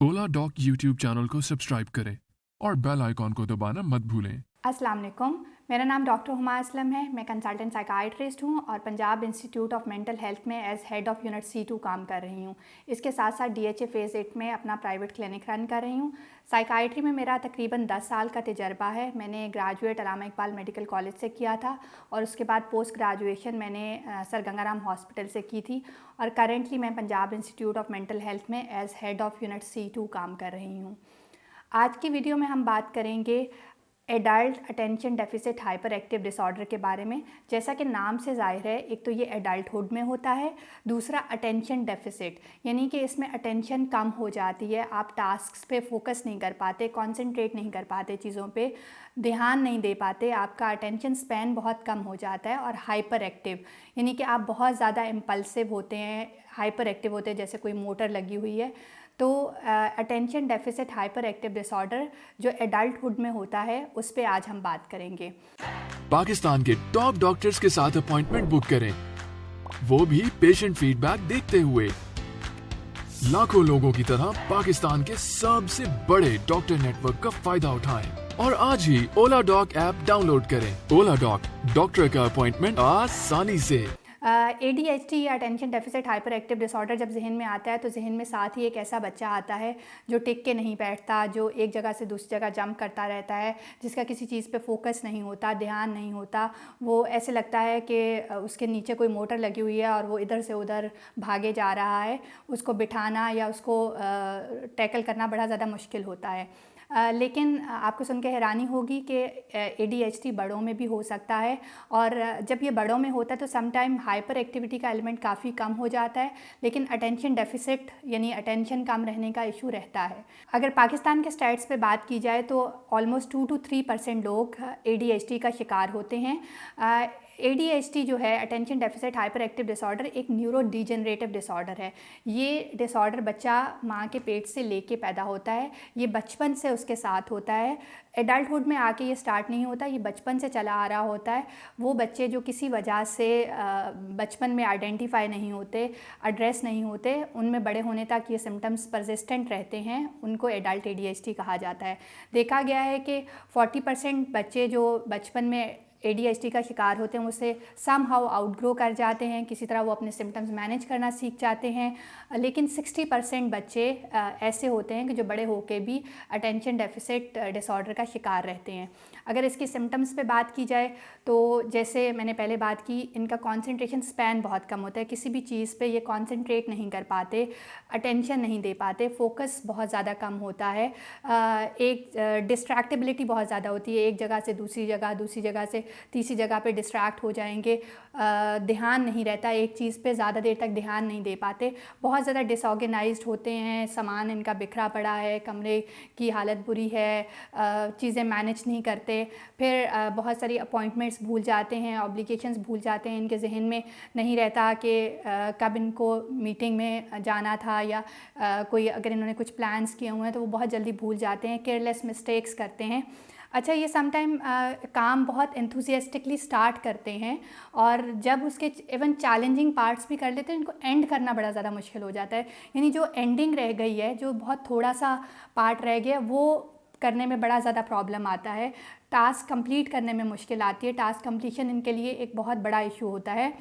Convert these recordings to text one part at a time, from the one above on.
ओला dock YouTube channel को subscribe करें और बेल आइकॉन को दबाना मत भूलें। अस्सलाम वालेकुम, मेरा नाम डॉक्टर हुमा असलम है। मैं कंसल्टेंट साइकाइट्रिस्ट हूँ और Punjab institute of mental health में as head of unit C2 काम कर रही हूँ। इसके साथ साथ DHA फेज़ 8 में अपना प्राइवेट क्लिनिक रन कर रही हूँ। साइकाइट्री में मेरा तकरीबन 10 साल का तजर्बा है। मैंने graduate Allama Iqbal medical college से किया था और उसके बाद पोस्ट ग्रेजुएशन मैंने सर गंगाराम हॉस्पिटल से की थी और करेंटली मैं Punjab institute of mental health में as head of unit C2 काम कर रही हूँ। आज की वीडियो में हम बात करेंगे adult attention deficit hyper active disorder के बारे में। जैसा कि नाम से ज़ाहिर है, एक तो ये एडल्टहुड में होता है, दूसरा अटेंशन डेफिसिट यानी कि इसमें अटेंशन कम हो जाती है, आप टास्क्स पे फोकस नहीं कर पाते, कंसंट्रेट नहीं कर पाते, चीज़ों पे ध्यान नहीं दे पाते, आपका अटेंशन स्पैन बहुत कम हो जाता है। और हाइपर एक्टिव यानी कि आप बहुत ज़्यादा इम्पल्सिव होते हैं, हाइपर एक्टिव होते हैं, जैसे कोई मोटर लगी हुई है। तो attention deficit hyper active disorder जो एडल्टहुड में होता है उस पर आज हम बात करेंगे। पाकिस्तान के टॉप डॉक्टर्स के साथ अपॉइंटमेंट बुक करें, वो भी पेशेंट फीडबैक देखते हुए। लाखों लोगों की तरह पाकिस्तान के सबसे बड़े डॉक्टर नेटवर्क का फायदा उठाएं और आज ही ओला डॉक ऐप डाउनलोड करें। ओला डॉक, डॉक्टर का अपॉइंटमेंट आसानी से। ADHD या attention deficit hyper active disorder जब जहन में आता है तो जहन में साथ ही एक ऐसा बच्चा आता है जो टिक के नहीं बैठता, जो एक जगह से दूसरी जगह जंप करता रहता है, जिसका किसी चीज़ पे फोकस नहीं होता, ध्यान नहीं होता। वो ऐसे लगता है कि उसके नीचे कोई मोटर लगी हुई है और वो इधर से उधर भागे जा रहा है। उसको बिठाना या उसको टैकल करना बड़ा ज़्यादा मुश्किल होता है। लेकिन आपको सुन के हैरानी होगी कि ADHD बड़ों में भी हो सकता है और जब ये बड़ों में होता है तो समटाइम हाइपर एक्टिविटी का एलिमेंट काफ़ी कम हो जाता है, लेकिन अटेंशन डेफिसिट यानी अटेंशन कम रहने का इशू रहता है। अगर पाकिस्तान के स्टैट्स पे बात की जाए तो ऑलमोस्ट 2 to 3% लोग ADHD का शिकार होते हैं। ADHD जो है attention deficit hyper active disorder एक न्यूरो डिजेनरेटिव डिसऑर्डर है। ये डिसऑर्डर बच्चा माँ के पेट से लेके पैदा होता है, ये बचपन से उसके साथ होता है। एडल्टहुड में आके ये स्टार्ट नहीं होता, ये बचपन से चला आ रहा होता है। वो बच्चे जो किसी वजह से बचपन में आइडेंटिफाई नहीं होते, एड्रेस नहीं होते, उनमें बड़े होने तक ये सिम्टम्स परसिस्टेंट रहते हैं, उनको एडल्ट ADHD कहा जाता है। देखा गया है कि 40% बच्चे जो बचपन में ADHD का शिकार होते हैं उसे सम हाउ आउटग्रो कर जाते हैं, किसी तरह वो अपने सिम्टम्स मैनेज करना सीख जाते हैं। लेकिन 60% बच्चे ऐसे होते हैं कि जो बड़े होके भी अटेंशन डेफिसिट डिसऑर्डर का शिकार रहते हैं। अगर इसकी सिम्टम्स पे बात की जाए तो जैसे मैंने पहले बात की, इनका कंसंट्रेशन स्पैन बहुत कम होता है, किसी भी चीज़ पे ये कंसंट्रेट नहीं कर पाते, अटेंशन नहीं दे पाते, फोकस बहुत ज़्यादा कम होता है, एक डिस्ट्रैक्टिबिलिटी बहुत ज़्यादा होती है, एक जगह से दूसरी जगह, दूसरी जगह से तीसरी जगह पे डिस्ट्रैक्ट हो जाएंगे, ध्यान नहीं रहता, एक चीज़ पे ज़्यादा देर तक ध्यान नहीं दे पाते, बहुत ज़्यादा डिसऑर्गेनाइज्ड होते हैं, सामान इनका बिखरा पड़ा है, कमरे की हालत बुरी है, चीज़ें मैनेज नहीं करते, फिर बहुत सारी अपॉइंटमेंट्स भूल जाते हैं, ऑब्लिगेशंस भूल जाते हैं, इनके जहन में नहीं रहता कि कब इनको मीटिंग में जाना था या कोई अगर इन्होंने कुछ प्लान्स किए हुए हैं तो वो बहुत जल्दी भूल जाते हैं, केयरलेस मिस्टेक्स करते हैं। अच्छा, ये समटाइम काम बहुत एंथुसियास्टिकली स्टार्ट करते हैं और जब उसके इवन चैलेंजिंग पार्ट्स भी कर लेते हैं, इनको एंड करना बड़ा ज़्यादा मुश्किल हो जाता है। यानी जो एंडिंग रह गई है, जो बहुत थोड़ा सा पार्ट रह गया, वो करने में बड़ा ज़्यादा प्रॉब्लम आता है, टास्क कंप्लीट करने में मुश्किल आती है, टास्क कंप्लीशन इनके लिए एक बहुत बड़ा इशू होता है।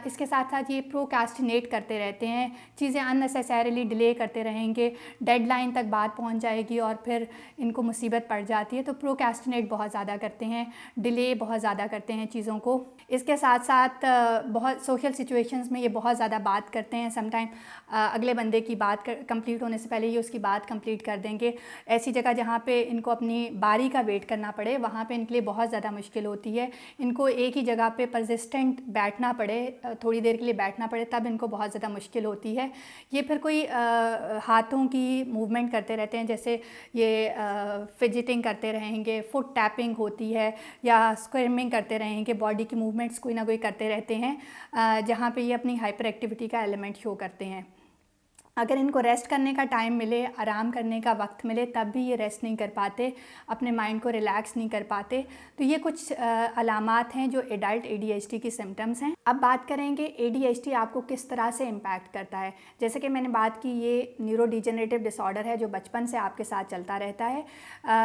इसके साथ साथ ये प्रोक्रास्टिनेट करते रहते हैं, चीज़ें अननेसेसरीली डिले करते रहेंगे, डेडलाइन तक बात पहुंच जाएगी और फिर इनको मुसीबत पड़ जाती है, तो प्रोक्रास्टिनेट बहुत ज़्यादा करते हैं, डिले बहुत ज़्यादा करते हैं चीज़ों को। इसके साथ साथ बहुत सोशल सिचुएशंस में ये बहुत ज़्यादा बात करते हैं, समटाइम अगले बंदे की बात कंप्लीट होने से पहले ये उसकी बात कंप्लीट कर देंगे। ऐसी जगह जहाँ पे इनको अपनी बारी का वेट करना पड़े वहाँ पे इनके लिए बहुत ज़्यादा मुश्किल होती है, इनको एक ही जगह पे परसिस्टेंट बैठना पड़े, थोड़ी देर के लिए बैठना पड़े, तब इनको बहुत ज़्यादा मुश्किल होती है। ये फिर कोई हाथों की मूवमेंट करते रहते हैं, जैसे ये फिजिटिंग करते रहेंगे, फुट टैपिंग होती है या स्क्विमिंग करते रहेंगे, बॉडी की मूवमेंट्स कोई ना कोई करते रहते हैं, जहाँ पे ये अपनी हाइपर एक्टिविटी का एलिमेंट शो करते हैं। अगर इनको रेस्ट करने का टाइम मिले, आराम करने का वक्त मिले, तब भी ये रेस्ट नहीं कर पाते, अपने माइंड को रिलैक्स नहीं कर पाते। तो ये कुछ अलामात हैं जो एडल्ट ADHD की सिम्टम्स हैं। अब बात करेंगे ADHD आपको किस तरह से इम्पैक्ट करता है। जैसे कि मैंने बात की, ये न्यूरो डिजेनरेटिव डिसऑर्डर है जो बचपन से आपके साथ चलता रहता है।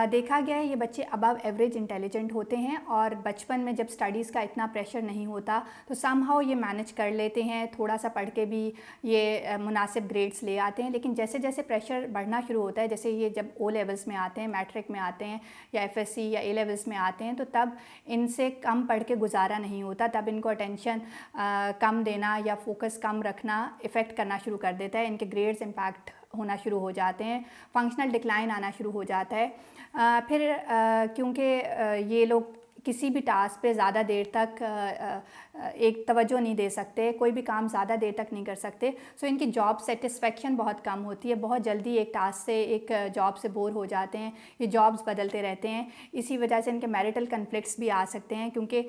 देखा गया है ये बच्चे अबव एवरेज इंटेलिजेंट होते हैं और बचपन में जब स्टडीज़ का इतना प्रेशर नहीं होता तो समहाउ ये मैनेज कर लेते हैं, थोड़ा सा पढ़ के भी ये मुनासिब ग्रेड्स ले आते हैं। लेकिन जैसे जैसे प्रेशर बढ़ना शुरू होता है, जैसे ये जब O लेवल्स में आते हैं, मैट्रिक में आते हैं या FSC या A लेवल्स में आते हैं, तो तब इनसे कम पढ़ के गुजारा नहीं होता। तब इनको अटेंशन कम देना या फोकस कम रखना इफ़ेक्ट करना शुरू कर देता है। इनके ग्रेड्स इम्पैक्ट होना शुरू हो जाते हैं, फंक्शनल डिक्लाइन आना शुरू हो जाता है। फिर क्योंकि ये लोग किसी भी टास्क पे ज़्यादा देर तक एक तवज्जो नहीं दे सकते, कोई भी काम ज़्यादा देर तक नहीं कर सकते, सो इनकी जॉब सेटिस्फेक्शन बहुत कम होती है। बहुत जल्दी एक टास्क से, एक जॉब से बोर हो जाते हैं, ये जॉब्स बदलते रहते हैं। इसी वजह से इनके मैरिटल कन्फ्लिक्ट्स भी आ सकते हैं क्योंकि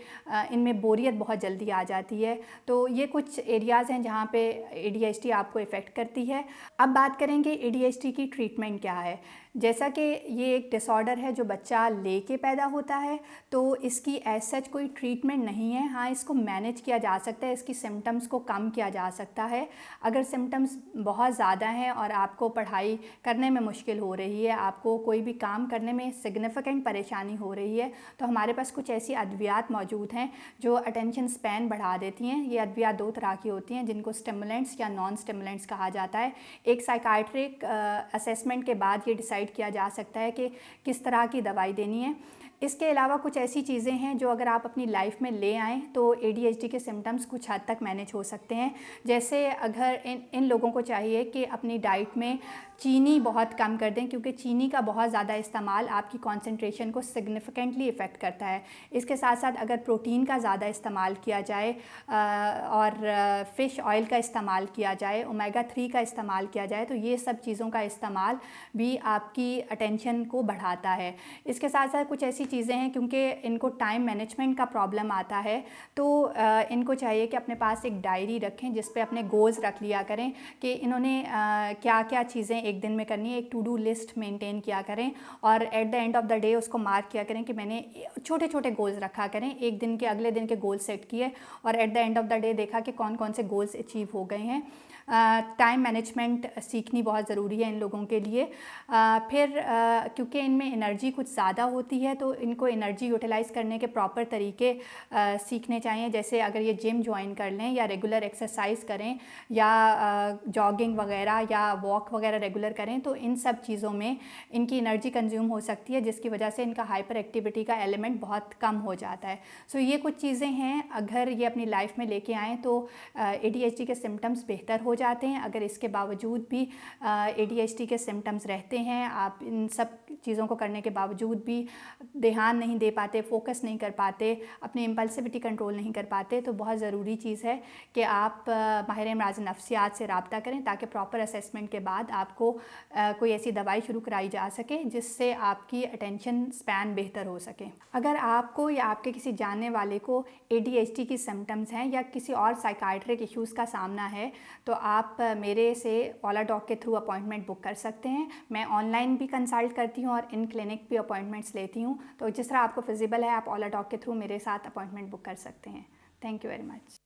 इनमें बोरियत बहुत जल्दी आ जाती है। तो ये कुछ एरियाज़ हैं जहाँ पे ADHD आपको इफ़ेक्ट करती है। अब बात करेंगे ADHD की ट्रीटमेंट क्या है। जैसा कि ये एक डिसऑर्डर है जो बच्चा लेके पैदा होता है, तो इसकी एज सच कोई ट्रीटमेंट नहीं है। हाँ, इसको मैनेज किया जा सकता है, इसकी सिम्टम्स को कम किया जा सकता है। अगर सिम्टम्स बहुत ज़्यादा हैं और आपको पढ़ाई करने में मुश्किल हो रही है, आपको कोई भी काम करने में सिग्निफिकेंट परेशानी हो रही है, तो हमारे पास कुछ ऐसी अद्वियात मौजूद हैं जो अटेंशन स्पैन बढ़ा देती हैं। ये अद्वियात दो तरह की होती हैं जिनको स्टिमुलेंट्स या नॉन स्टिमुलेंट्स कहा जाता है। एक साइकाइट्रिक असेसमेंट के बाद ये डिसाइड किया जा सकता है कि किस तरह की दवाई देनी है। इसके अलावा कुछ ऐसी चीज़ें हैं जो अगर आप अपनी लाइफ में ले आएँ तो ADHD के सिम्टम्स कुछ हद तक मैनेज हो सकते हैं। जैसे अगर इन लोगों को चाहिए कि अपनी डाइट में चीनी बहुत कम कर दें, क्योंकि चीनी का बहुत ज़्यादा इस्तेमाल आपकी कंसंट्रेशन को सिग्निफिकेंटली इफ़ेक्ट करता है। इसके साथ साथ अगर प्रोटीन का ज़्यादा इस्तेमाल किया जाए और फ़िश ऑयल का इस्तेमाल किया जाए, ओमेगा 3 का इस्तेमाल किया जाए, तो ये सब चीज़ों का इस्तेमाल भी आपकी अटेंशन को बढ़ाता है। इसके साथ साथ कुछ ऐसी चीज़ें हैं, क्योंकि इनको टाइम मैनेजमेंट का प्रॉब्लम आता है, तो इनको चाहिए कि अपने पास एक डायरी रखें जिस पे अपने गोल्स रख लिया करें कि इन्होंने क्या क्या चीज़ें एक दिन में करनी है। एक टू डू लिस्ट मेंटेन किया करें और at the end of the day उसको मार्क किया करें कि मैंने छोटे छोटे गोल्स रखा करें। एक दिन के अगले दिन के गोल सेट किए और at the end of the day देखा कि कौन कौन से गोल्स अचीव हो गए हैं। टाइम मैनेजमेंट सीखनी बहुत ज़रूरी है इन लोगों के लिए। फिर क्योंकि इनमें एनर्जी कुछ ज़्यादा होती है, तो इनको एनर्जी यूटिलाइज़ करने के प्रॉपर तरीके सीखने चाहिए। जैसे अगर ये जिम ज्वाइन कर लें या रेगुलर एक्सरसाइज करें या जॉगिंग वगैरह या वॉक वगैरह रेगुलर करें, तो इन सब चीज़ों में इनकी एनर्जी कंज्यूम हो सकती है, जिसकी वजह से इनका हाइपर एक्टिविटी का एलिमेंट बहुत कम हो जाता है। सो ये कुछ चीज़ें हैं, अगर ये अपनी लाइफ में लेके आएँ तो ADHD के सिम्टम्स बेहतर हो जाते हैं। अगर इसके बावजूद भी ADHD के सिम्टम्स रहते हैं, आप इन सब चीज़ों को करने के बावजूद भी ध्यान नहीं दे पाते, फोकस नहीं कर पाते, अपनी इम्पल्सिविटी कंट्रोल नहीं कर पाते, तो बहुत ज़रूरी चीज़ है कि आप माहिर अमराज़ नफ्सियात से रब्ता करें ताकि प्रॉपर असेसमेंट के बाद आपको कोई ऐसी दवाई शुरू कराई जा सके जिससे आपकी अटेंशन स्पैन बेहतर हो सके। अगर आपको या आपके किसी जानने वाले को ADHD की सिम्टम्स हैं या किसी और साइकाइट्रिक इश्यूज़ का सामना है, तो आप मेरे से ओला डॉक के थ्रू अपॉइंटमेंट बुक कर सकते हैं। मैं ऑनलाइन भी कंसल्ट करती हूँ और इन क्लिनिक भी अपॉइंटमेंट्स लेती हूँ। तो जिस तरह आपको फिजिबल है, आप ओला डॉक के थ्रू मेरे साथ अपॉइंटमेंट बुक कर सकते हैं। Thank you very much.